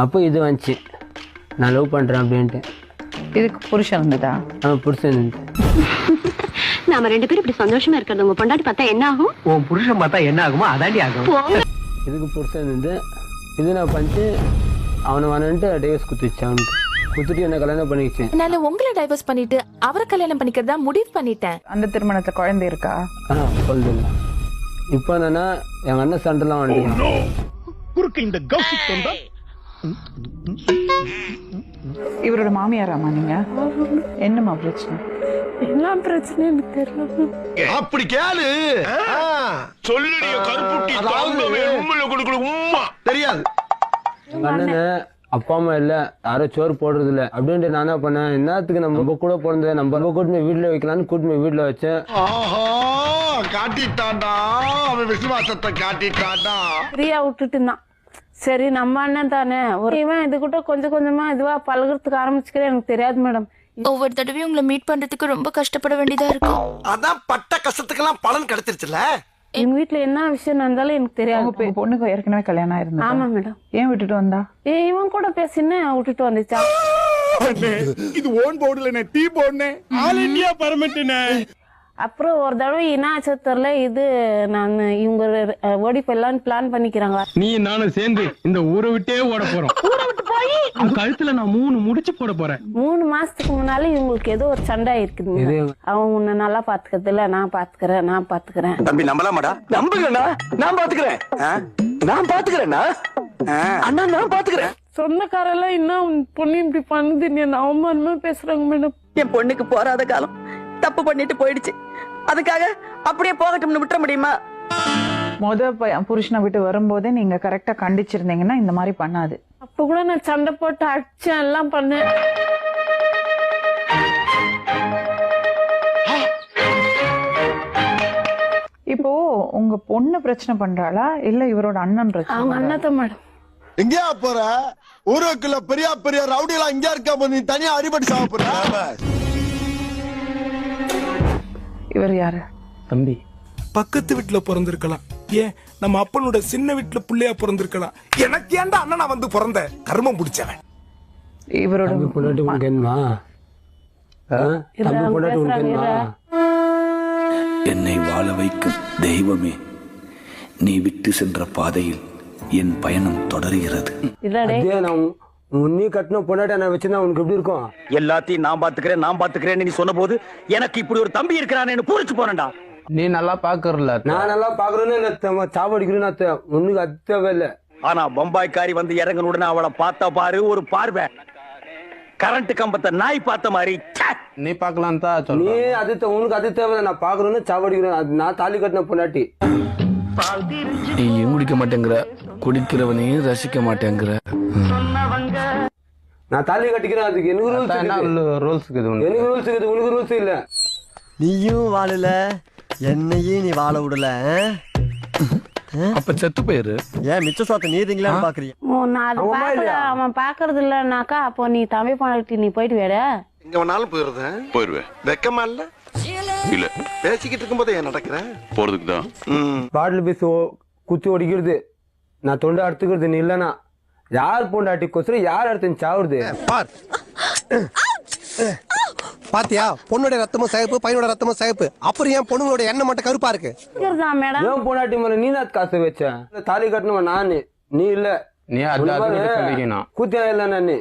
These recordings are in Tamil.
அப்போ இது வந்துச்சு, நான் லவ் பண்ணுறேன் அப்படின்ட்டு. இதுக்கு புருஷன் இருந்ததா? புருஷன் இருந்து. நாம 2 பேரும் இப்படி சந்தோஷமா இருக்கிறது உங்க பொண்டாட்டி பார்த்தா என்ன ஆகும்? உன் புருஷன் பார்த்தா என்ன ஆகுமோ அதாண்டி ஆகும். இதுக்கு புருஷன் இருந்து இது நான் பண்ணிட்டு அவனை வேணுன்ட்டு டைவர்ஸ் குத்துச்சு. அவனுக்கு குத்துட்டு என்ன கல்யாணம் பண்ணிக்கிச்சு. நான் உங்களை டைவர்ஸ் பண்ணிட்டு அவரை கல்யாணம் பண்ணிக்கிறதா முடிவு பண்ணிட்டேன். அந்த திருமணத்துல குழந்தை இருக்கா? குழந்தை இல்லை. இப்போ என்னன்னா எங்கள் அண்ணன் சண்டைலாம் வந்துட்டு இவரோட மாமியாராமா நீங்க? என்னமா பிரச்சனை? என்ன பிரச்சனை எனக்கு தெரியல. அப்படி கேளு சொல்லுடைய கருப்புட்டி தெரியாது. எங்கள் அண்ணனு அப்பா அம்மா இல்லை, யாரும் சோறு போடுறது இல்லை அப்படின்ட்டு நான் என்ன பண்ணேன், என்னத்துக்கு நம்ம கூட பிறந்தது நம்ம கூட்டின்னு வீட்டில் வைக்கலான்னு கூட்டின்னு வீட்டில் வச்சேன். காட்டிட்டான்டா அவன் விசுவாசத்தை காட்டிட்டான்டா. ஃப்ரீயா விட்டுட்டு இருந்தான். சரி நம்ம அண்ணன் தானே, ஒரு இவன் இது கூட கொஞ்சம் கொஞ்சமா இதுவா பழகிறதுக்கு ஆரம்பிச்சுக்கிறேன். எனக்கு தெரியாது மேடம். ஒவ்வொரு தடவையும் உங்களை மீட் பண்றதுக்கு ரொம்ப கஷ்டப்பட வேண்டியதா இருக்கும். அதான் பட்ட கஷ்டத்துக்கெல்லாம் பலன் கிடைச்சிருச்சுல. எங்க வீட்டுல என்ன விஷயம் நடந்தாலும் எனக்கு தெரியாது. உங்க பொண்ணுக்கு ஏற்கனவே கல்யாணம் ஆயிருந்தது? ஆமா மேடம். ஏன் விட்டுட்டு வந்தா? இவன் கூட பேசின்னு விட்டுட்டு வந்துச்சா. இது ஓன் போர்டுல டீ போடுனே ஆல் இந்தியா பர்மிட்னே. அப்புறம் ஒரு தடவை என்ன ஆச்சு தெரியல, இது நான் இவங்க ஓடி போயிடலான்னு பிளான் பண்ணிக்கிறாங்களா. நீ நானும் சேர்ந்து இந்த ஊரை விட்டே ஓட போறோம். ஊரை விட்டு போய் கழுத்துல நான் 3 முடிச்சு போட போறேன். 3 மாசத்துக்கு முன்னால இவங்களுக்கு ஏதோ ஒரு சண்டை இருக்குது. அவன் உன்னை நல்லா பாத்துக்கிறது இல்ல, நான் பாத்துக்கிறேன். தம்பி நம்பலாமாடா? நம்புங்கண்ணா, நான் பாத்துக்கிறேன். நான் பாத்துக்கிறேன்னா அண்ணா, நான் பாத்துக்கிறேன். சொந்தக்காரெல்லாம் இன்னும் பொண்ணு இப்படி பண்ணுது, நீ அவமானமா பேசுறாங்க மேடம். என் பொண்ணுக்கு போறாத காலம் தப்பு பண்ணிட்டு போயிடுச்சு. அதுக்காக அப்படியே போகட்டும்னு விட்டுற முடியுமா? புருஷனை விட்டு வரும்போதே நீங்க கரெக்டா கண்டிச்சிருந்தீங்கன்னா இந்த மாதிரி பண்ணாது. அப்ப கூட நான் சண்டை போட்டு அடிச்சேன், எல்லாம் பண்ணேன். இப்போ உங்க பொண்ணு பிரச்சனை பண்றாளா இல்ல இவரோட அண்ணன் பிரச்சனை? அவங்க அண்ணாதான் மேடம். எங்கயா போற? ஊருக்குள்ள பெரிய பெரிய ரவுடி எல்லாம் இங்க இருக்கா, நீ தனியா அடிபட்டு சாவ போற. இவர் யாரு? தம்பி. பக்கத்து வீட்டுல பிறந்திருக்கலாம், ஏன் நம்ம அப்பனோட சின்ன வீட்டுல புள்ளையா பிறந்திருக்கலாம். எனக்கு ஏன்டா அண்ணனா வந்து பிறந்த கர்மம் பிடிச்சவன். இவரோட பொண்டாட்டி உனக்கு என்னமா? தம்பி பொண்டாட்டி உனக்கு என்னமா? என்னை வாழ வைக்கும் தெய்வமே, நீ விட்டு சென்ற பாதையில் என் பயணம் தொடர்கிறது. நீ கட்டின பொண்டாட்டி நான் வச்சிருந்தா உனக்கு எப்படி இருக்கும்? எல்லாத்தையும் நான் பாத்துக்கிறேன் நீ சொன்ன போது எனக்கு இப்படி ஒரு தம்பி இருக்கிறான்னு பூரிச்சு போறேன்டா. நீ நல்லா பாக்குறல, நான் நல்லா பாக்குறேன்னு சாவடிக்கிறேன்னு உனக்கு அது தேவையில்லை. ஆனா பம்பாய்க்காரி வந்து இறங்கின உடனே அவளை பார்த்தா பாரு ஒரு பார்வை, கரண்ட் கம்பத்தை நாய் பார்த்த மாதிரி. நீ பாக்கலாம் தான் நீ அது உனக்கு அது தேவையில்லை. நான் பாக்குறேன்னு சாவடிக்கிறேன். நான் தாலி கட்டின பொண்டாட்டி. நீ குடிக்க மாட்டேங்கிற, குடிக்கிறவனையும் ரசிக்க மாட்டேங்கிற. நான் தாலி கட்டிக்கிறேன், அதுக்கு எனக்கு ரூல்ஸ் இருக்குது. எனக்கு ரூல்ஸ் இருக்குது, உனக்கு ரூல்ஸ் இல்ல. நீயும் வாழல, என்னையும் நீ வாழ விடல. அப்ப செத்து போயிரு. ஏன் மிச்ச சோத்த நீதிங்களா பாக்குறீங்க? அவன் பாக்குறது இல்லனாக்கா அப்போ நீ தம்பி பொண்டாட்டி நீ போயிட்டு வேட. எங்க வேணாலும் போயிருவேன். வெக்கமா இல்ல? இல்ல. பேசிக்கிட்டு இருக்கும்போது ஏன் நடக்கிறேன்? போறதுக்கு தான். பாட்டில் பீஸ் குச்சி ஒடிக்கிறது, நான் தொண்டை அறுத்துக்கிறது. நீ இல்லனா யார் பொண்டாட்டி கொசரம் யார் அடுத்து சாவுறது? பாத்தியா, பொண்ணோட ரத்தமும் சிவப்பு, பையனோட ரத்தமும் சிவப்பு. அப்புறம் ஏன் பொண்ணுங்களோட எண்ணெய் மட்டும் கருப்பா இருக்கு? ஏன் பொண்டாட்டி மேல நீ தான் காசு வச்ச? தாலி கட்டணும் நானு, நீ இல்ல. நீ கூத்தியா இல்ல நானு.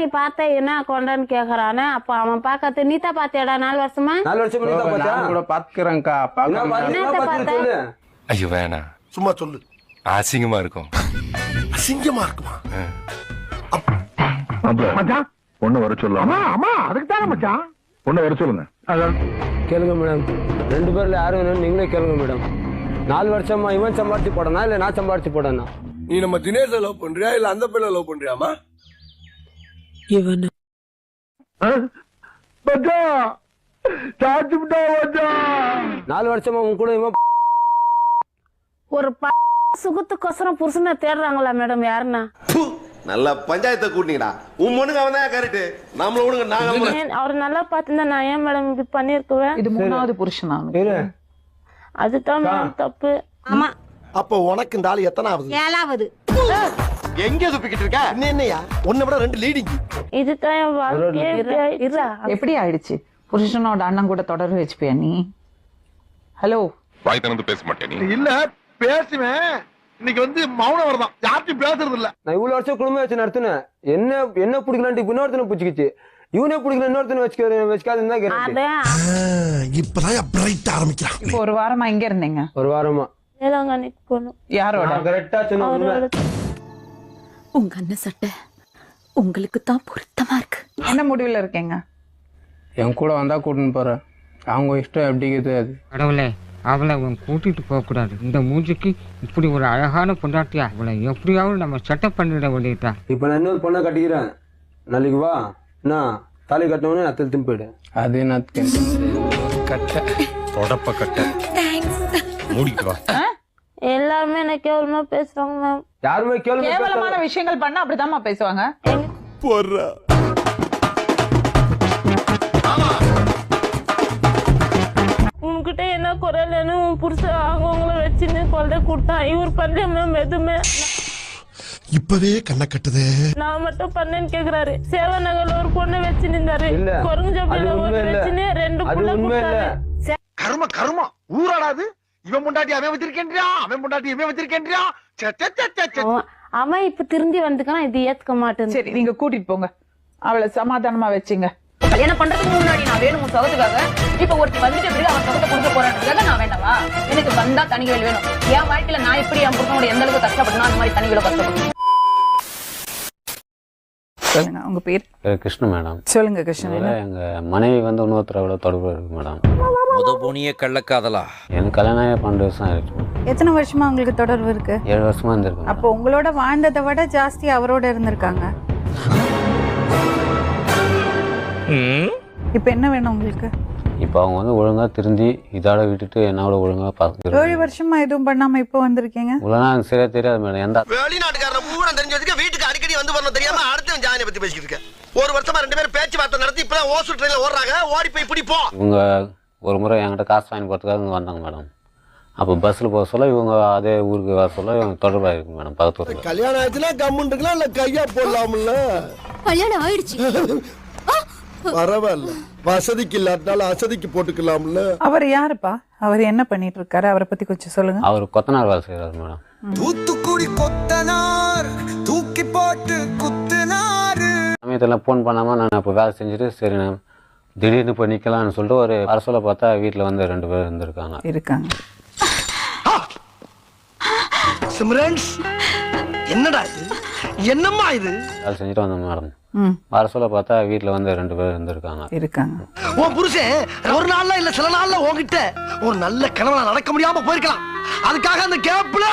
நீ பார்த்த என்ன கொண்டான்னு கேக்குறானே. அப்ப அவன் பாக்காத நீ தான் பாத்தியாடா 4 வருஷமா? 4 வருஷம் கூட பாத்துக்கிறேன்க்கா. ஐயோ வேணாம், சும்மா சொல்லு. அசிங்கமா இருக்கும். அசிங்கமா இருக்குமா? மச்சான் பொண்ணு வர சொல்லலாம். ஆமா அதுக்கு தானே மச்சான் பொண்ணு வர சொல்லுங்க. கேளுங்க மேடம், 2 பேர்ல யாரு வேணும் நீங்களே கேளுங்க மேடம். 4 வருஷமா இவன் சம்பாரிச்சு போடனா இல்ல நான் சம்பாரிச்சு போடனா? நீ நம்ம தினேஷ லவ் பண்றியா இல்ல அந்த பிள்ளை லவ் பண்றியாமா? இவன் 4 வருஷமா உன் கூட இவன் ஒரு சுகத்துக்கோசரம் புருஷனை தேடுறாங்களா மேடம்? யாருன்னா நல்ல பஞ்சாயத்தை கூட்டிங்கடா. உன் பொண்ணுங்க அவன் தான் கரெக்ட், நம்மள ஒண்ணுங்க நாங்க. அவர் நல்லா பாத்துருந்தா நான் ஏன் மேடம் இப்படி பண்ணிருக்குவேன்? இது 3வது புருஷனா? அதுதான் மேம் தப்பு. ஆமா அப்ப உனக்கு இந்த ஆளு எத்தனாவது? 7வது. எங்க துப்பிக்கிட்டு இருக்க? என்னையா உன்னை விட 2 லீடிங். இதுதான் என் வாழ்க்கையே. எப்படி ஆயிடுச்சு? புருஷனோட அண்ணன் கூட தொடர்பு வச்சுப்பியா நீ? ஹலோ, வாய் திறந்து பேச மாட்டேன் நீ. இல்ல பேசுவேன். இன்னைக்கு வந்து மௌனம் வரதான். யார்ட்டையும் பேசுறது இல்ல. நான் இவ்வளவு வருஷம் குடும்பம் வச்சு நடத்தினேன். என்ன பிடிக்கலான்ட்டு இன்னொருத்தனை பிடிச்சிக்கிச்சு. இவனே பிடிக்கல இன்னொருத்தனை வச்சுக்காதுன்னு தான் கேட்டேன். இப்பதான் பிரைட் ஆரம்பிக்கிறான். இப்போ ஒரு வாரமா எங்க இருந்தீங்க? ஒரு வாரமா வேளாங்கண்ணிக்கு போகணும். யாரோட? கரெக்டா சொன்ன. உங்க அண்ணன் சட்டை உங்களுக்கு தான் பொருத்தமா இருக்கு. என்ன முடிவுல இருக்கீங்க? என் கூட வந்தா கூட்டின்னு போறேன். அவங்க இஷ்டம் எப்படிங்குது அது. கடவுளே, அவளை கூட்டிட்டு போக கூடாது. இந்த மூஞ்சிக்கு இப்படி ஒரு அழகான பொண்டாட்டியா அவளை எப்படியாவது நம்ம செட்டப் பண்ணிட வேண்டியதா. இப்ப நான் இன்னொரு பொண்ணை கட்டிக்கிறேன். நாளைக்கு வா, நான் தாலி கட்டினவனே நான் திரும்பி போயிடு. அது என்ன கட்ட தொடப்ப கட்ட மூடிட்டு வா. எல்லாருமே என்ன கேவலமா பேசுறாங்க மேம். யாருமே கேவலமான விஷயங்கள் பண்ணா அப்படிதாம்மா பேசுவாங்க. போறா உன்கிட்ட என்ன குறையிலன்னு உன் புருஷன் அவங்கள வச்சுன்னு கொல்ல கொடுத்தான். இவர் பண்ணல மேம் எதுவுமே. இப்பவே கண்ண கட்டுதே. நான் மட்டும் பண்ணேன்னு கேக்குறாரு. சேவ நகர்ல ஒரு பொண்ணு வச்சு நின்றாரு. குரங்கு ஜப்பில ஒரு வச்சுன்னு 2 புள்ள கொடுத்தாரு. கரும ஊராடாது. இவன் முண்டாட்டி அவன் வச்சிருக்கேன்றியா, அவன் முண்டாட்டி இவன் வச்சிருக்கேன்றியா. அவன் இப்ப திரும்பி வந்துக்கான். இது ஏத்துக்க மாட்டேன். சரி, நீங்க கூட்டிட்டு போங்க. அவளை சமாதானமா வச்சுங்க. கல்யாணம் பண்றதுக்கு முன்னாடி நான் வேணும் உன் சொகத்துக்காக. இப்ப ஒருத்தி வந்துட்டு எப்படி அவன் சொகத்தை கொடுக்க போறான்றதுக்காக நான் வேண்டாமா? எனக்கு வந்தா தனி வேலை வேணும். என் வாழ்க்கையில நான் எப்படி என் புருஷனோட எந்த அளவுக்கு கஷ்டப்படணும் அந்த மாதிரி தனி வேலை கஷ்டப்படணும். சொல்லுங்க, உங்க பேர்? கிருஷ்ண மேடம். சொல்லுங்க கிருஷ்ணன். எங்க மனைவி வந்து இன்னொருத்தரோட தொடர்பு இருக்கு மேடம். முதபோனிய கள்ளக்காதலா? எனக்கு கல்யாணம் 12 வருஷம் ஆயிடுச்சு. எத்தனை வருஷமா உங்களுக்கு தொடர்பு இருக்கு? 7 வருஷமா இருந்திருக்கு. அப்போ உங்களோட வாழ்ந்ததை விட ஜாஸ்தி அவரோட இருந்திருக்காங்க. இப்ப என்ன வேணும் உங்களுக்கு? இப்போ அவங்க வந்து ஒழுங்கா திருந்தி இதோட விட்டுட்டு என்னோட ஒழுங்கா பார்த்து 7 வருஷமா எதுவும் பண்ணாம இப்போ வந்திருக்கீங்க. உலகம் எனக்கு சரியா தெரியாது மேடம். எந்த வெளிநாட்டுக்காரன் பூரா தெரிஞ்சு வச்சுக்க, வீட்டுக்கு அடிக்கடி வந்து வரணும் தெரியாம அடுத்த ஜாதியை பத்தி பேசிக்கிட்டு இருக்கேன். ஒரு வருஷமா 2 பேரும் பேச்சுவார்த்தை நடத்தி இப்பதான் ஓசூர் ட்ரெயின்ல ஓடுறாங்க. ஓடி போய் பிடிப்போம். இவங்க ஒரு முறை என்கிட்ட காசு வாங்கி போகிறதுக்காக இங்கே வந்தாங்க மேடம். அப்போ பஸ்ஸில் போக சொல்ல இவங்க அதே ஊருக்கு வர சொல்ல இவங்க தொடர்பாக இருக்கு மேடம். பக்கத்து ஊருக்கு. கல்யாணம் ஆச்சுன்னா கம்முன்னு இருக்கலாம், இல்ல கையா போடலாம்ல. கல்யாணம் ஆயிடுச்சு. பரவாயில்ல, வசதிக்கு இல்லாட்டாலும் அசதிக்கு போட்டுக்கலாம்ல. அவர் யாருப்பா? அவர் என்ன பண்ணிட்டு இருக்காரு? அவரை பத்தி கொஞ்சம் சொல்லுங்க. அவர் கொத்தனார் வேலை செய்யறாரு மேடம். தூத்துக்குடி கொத்தனார் தூக்கி போட்டு குத்துனாரு. சமயத்தில் ஃபோன் பண்ணாமல் நான் அப்போ வேலை செஞ்சுட்டு சரி நான் திடீர்னு போய் நிற்கலாம்னு சொல்லிட்டு ஒரு அரசோல பார்த்தா வீட்டில் வந்து 2 பேர் இருந்திருக்காங்க. சிம்ரன்ஸ், என்னடா இது? என்னம்மா இது? வேலை செஞ்சுட்டு வந்தோம் மேடம். அரசோல பார்த்தா வீட்டில் வந்து 2 பேர் இருந்திருக்காங்க. உன் புருஷன் ஒரு நாள்ல இல்ல சில நாள்ல உன்கிட்ட ஒரு நல்ல கனவுல நடக்க முடியாம போயிருக்கலாம். அதுக்காக அந்த கேப்ல